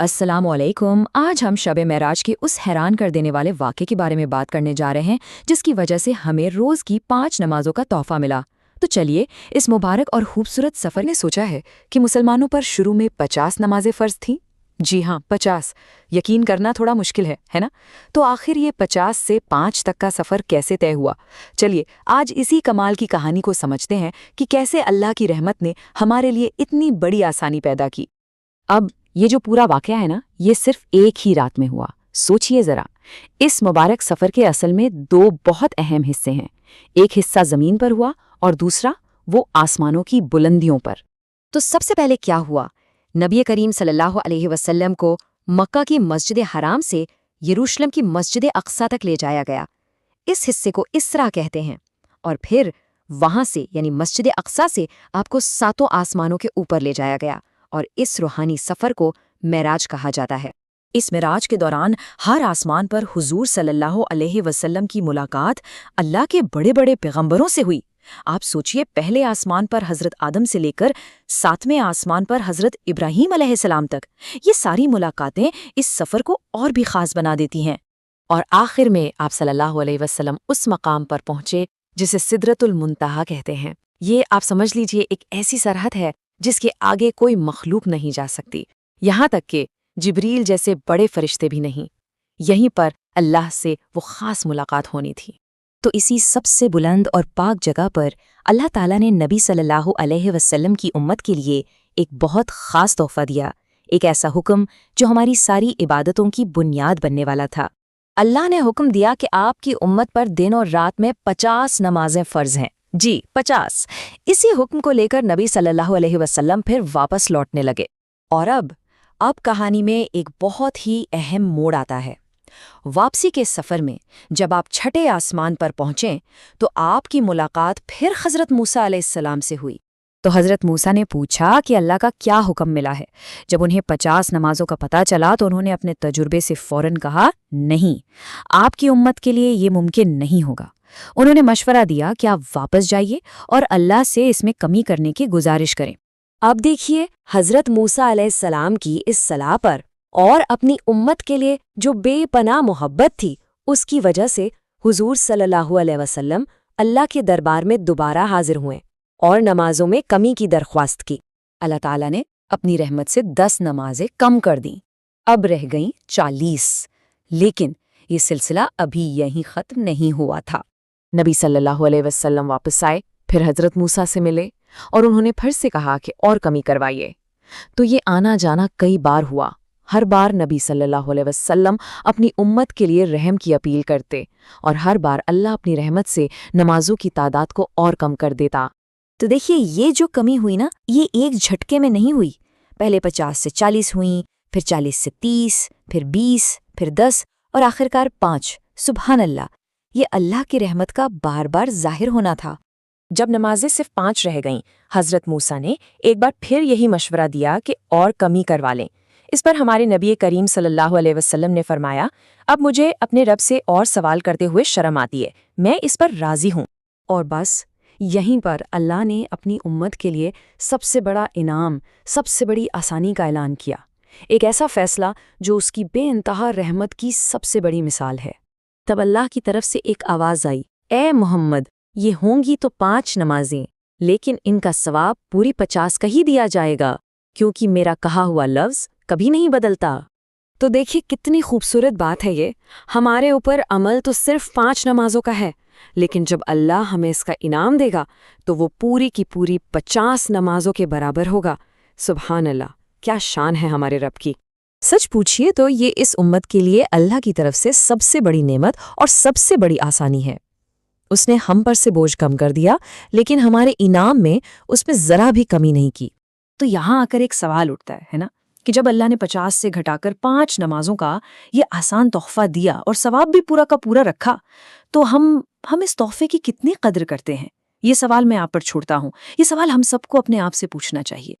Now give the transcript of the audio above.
अस्सलाम वालेकुम। आज हम शब मेराज के उस हैरान कर देने वाले वाक़े के बारे में बात करने जा रहे हैं जिसकी वजह से हमें रोज़ की 5 नमाजों का तोहफ़ा मिला। तो चलिए, इस मुबारक और खूबसूरत सफ़र ने सोचा है कि मुसलमानों पर शुरू में 50 नमाजें फ़र्ज थीं। जी हाँ, 50। यकीन करना थोड़ा मुश्किल है ना? तो आखिर ये 50 से 5 तक का सफ़र कैसे तय हुआ? चलिए, आज इसी कमाल की कहानी को समझते हैं कि कैसे अल्लाह की रहमत ने हमारे लिए इतनी बड़ी आसानी पैदा की। अब ये जो पूरा वाक़या है ना, ये सिर्फ एक ही रात में हुआ। सोचिए ज़रा, इस मुबारक सफ़र के असल में 2 बहुत अहम हिस्से हैं। एक हिस्सा ज़मीन पर हुआ और दूसरा वो आसमानों की बुलंदियों पर। तो सबसे पहले क्या हुआ? नबी करीम सल्लल्लाहु अलैहि वसल्लम को मक्का की मस्जिद हराम से यरूशलेम की मस्जिद अक्सा तक ले जाया गया। इस हिस्से को इसरा कहते हैं। और फिर वहाँ से यानी मस्जिद अक्सा से आपको 7 आसमानों के ऊपर ले जाया गया और इस रूहानी सफ़र को मेराज कहा जाता है। इस मेराज के दौरान हर आसमान पर हुजूर सल्लल्लाहु अलैहि वसल्लम की मुलाकात अल्लाह के बड़े बड़े पैगंबरों से हुई। आप सोचिए, पहले आसमान पर हज़रत आदम से लेकर 7वें आसमान पर हज़रत इब्राहीम अलैहिस्सलाम तक, ये सारी मुलाकातें इस सफ़र को और भी ख़ास बना देती हैं। और आखिर में आप सल्लल्लाहु अलैहि वसल्लम उस मकाम पर पहुँचे जिसे सिदरतुल मुंतहा कहते हैं। ये आप समझ लीजिए एक ऐसी सरहद है जिसके आगे कोई मखलूक नहीं जा सकती, यहाँ तक कि जिब्रील जैसे बड़े फरिश्ते भी नहीं। यहीं पर अल्लाह से वो ख़ास मुलाकात होनी थी। तो इसी सबसे बुलंद और पाक जगह पर अल्लाह ताला ने नबी सल्लल्लाहु अलैहि वसल्लम की उम्मत के लिए एक बहुत ख़ास तोहफ़ा दिया, एक ऐसा हुक्म जो हमारी सारी इबादतों की बुनियाद बनने वाला था। अल्लाह ने हुक्म दिया कि आपकी उम्मत पर दिन और रात में 50 नमाजें फ़र्ज हैं। जी, 50। इसी हुक्म को लेकर नबी सल्लल्लाहु अलैहि वसल्लम फिर वापस लौटने लगे। और अब कहानी में एक बहुत ही अहम मोड़ आता है। वापसी के सफ़र में जब आप 6ठे आसमान पर पहुँचें तो आपकी मुलाकात फिर हज़रत मूसा अलैहिस्सलाम से हुई। तो हज़रत मूसा ने पूछा कि अल्लाह का क्या हुक्म मिला है। जब उन्हें 50 नमाजों का पता चला तो उन्होंने अपने तजुर्बे से फ़ौरन कहा, नहीं, आपकी उम्मत के लिए ये मुमकिन नहीं होगा। उन्होंने मशवरा दिया कि आप वापस जाइए और अल्लाह से इसमें कमी करने की गुजारिश करें। अब देखिए, हज़रत मूसा अलैहिस्सलाम की इस सलाह पर और अपनी उम्मत के लिए जो बेपनाह मोहब्बत थी, उसकी वजह से हुजूर सल्लल्लाहु अलैहि वसल्लम अल्लाह के दरबार में दोबारा हाजिर हुए और नमाजों में कमी की दरख्वास्त की। अल्लाह ताला ने अपनी रहमत से 10 नमाजें कम कर दीं। अब रह गईं 40। लेकिन ये सिलसिला अभी यहीं ख़त्म नहीं हुआ था। नबी सल्लल्लाहु अलैहि वसल्लम वापस आए, फिर हज़रत मूसा से मिले और उन्होंने फिर से कहा कि और कमी करवाइए। तो ये आना जाना कई बार हुआ। हर बार नबी सल्लल्लाहु अलैहि वसल्लम अपनी उम्मत के लिए रहम की अपील करते और हर बार अल्लाह अपनी रहमत से नमाजों की तादाद को और कम कर देता। तो देखिए, ये जो कमी हुई ना, ये एक झटके में नहीं हुई। पहले 50 से 40 हुई, फिर 40 से 30, फिर 20, फिर 10 और आखिरकार 5। सुभान अल्लाह, ये अल्लाह की रहमत का बार बार जाहिर होना था। जब नमाजें सिर्फ 5 रह गईं, हज़रत मूसा ने एक बार फिर यही मशवरा दिया कि और कमी करवा लें। इस पर हमारे नबी करीम सल्लल्लाहु अलैहि वसल्लम ने फरमाया, अब मुझे अपने रब से और सवाल करते हुए शर्म आती है, मैं इस पर राज़ी हूँ। और बस यहीं पर अल्लाह ने अपनी उम्मत के लिए सबसे बड़ा इनाम, सबसे बड़ी आसानी का ऐलान किया। एक ऐसा फ़ैसला जो उसकी बेइंतहा रहमत की सबसे बड़ी मिसाल है। तब अल्लाह की तरफ से एक आवाज़ आई, ए मोहम्मद, ये होंगी तो 5 नमाजें, लेकिन इनका सवाब पूरी 50 का ही दिया जाएगा, क्योंकि मेरा कहा हुआ लफ्ज़ कभी नहीं बदलता। तो देखिए कितनी खूबसूरत बात है ये। हमारे ऊपर अमल तो सिर्फ 5 नमाजों का है, लेकिन जब अल्लाह हमें इसका इनाम देगा तो वो पूरी की पूरी 50 नमाजों के बराबर होगा। सुभान अल्लाह, क्या शान है हमारे रब की। सच पूछिए तो ये इस उम्मत के लिए अल्लाह की तरफ से सबसे बड़ी नेमत और सबसे बड़ी आसानी है। उसने हम पर से बोझ कम कर दिया, लेकिन हमारे इनाम में उसमें ज़रा भी कमी नहीं की। तो यहाँ आकर एक सवाल उठता है ना, कि जब अल्लाह ने 50 से घटाकर 5 नमाजों का ये आसान तोहफ़ा दिया और सवाब भी पूरा का पूरा रखा, तो हम इस तोहफ़े की कितनी कद्र करते हैं? ये सवाल मैं आप पर छोड़ता हूँ। ये सवाल हम सबको अपने आप से पूछना चाहिए।